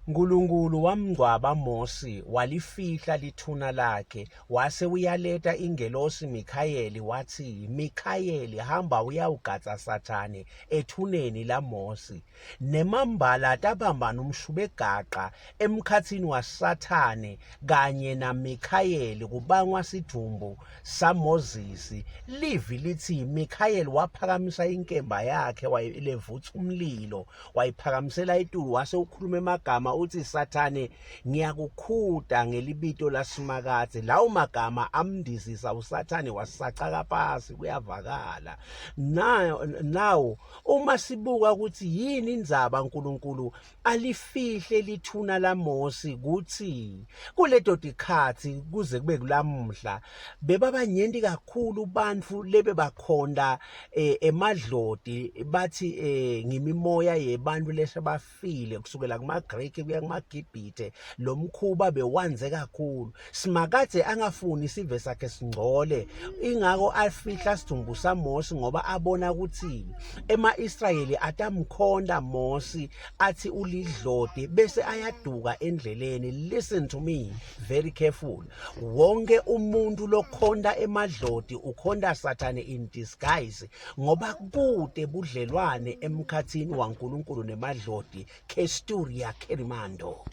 uNkulunkulu wamngcwaba Mosi walifihla lithuna lakhe wase uyaleta ingelosi Mikhayeli wathi Mikhayeli hamba uyawugatsa Sathane ethuneni laMosi nemambala tabambana umshubegaqa emkhathini waSathane kanye naMikhayeli kubangwa sidumbu saMozisi livi lithi Mikhayeli waphakamisa inkemba yakhe wayelevutha umlilo wayiphakamisela etulu wase ukhuluma emagama uthi Sathane ngiyakukhuda ngelibito lasimakade lawo magama amndizisa uSathane wasacaka phansi kuyavakala nawo uma sibuka ukuthi yini indzaba uNkulunkulu alifihle lithuna laMosi kuthi kuleto tikhathi kuze kube kulamuhla bebabanyenti kakhulu bantfu lebe bakhonda emadloti bathi ngimimoya yebantfu lesebafile kusukela kuma-Greek kuya kuma-Gibhite lo mkhuba bewanze kakhulu simakade angafuni isive sakhe singcole ingako afihla sidumbu saMosi ngoba abona ukuthi ema-Israyeli atamkhonda Mosi athi ulidlodi bese ayaduka endleleni. Listen to me very careful, wonke umuntu lokhonda emadloti ukhonda Sathane in disguise ngoba kude budlelwane emkhathini waNkulunkulu nemadloti Kesturia Kerimando.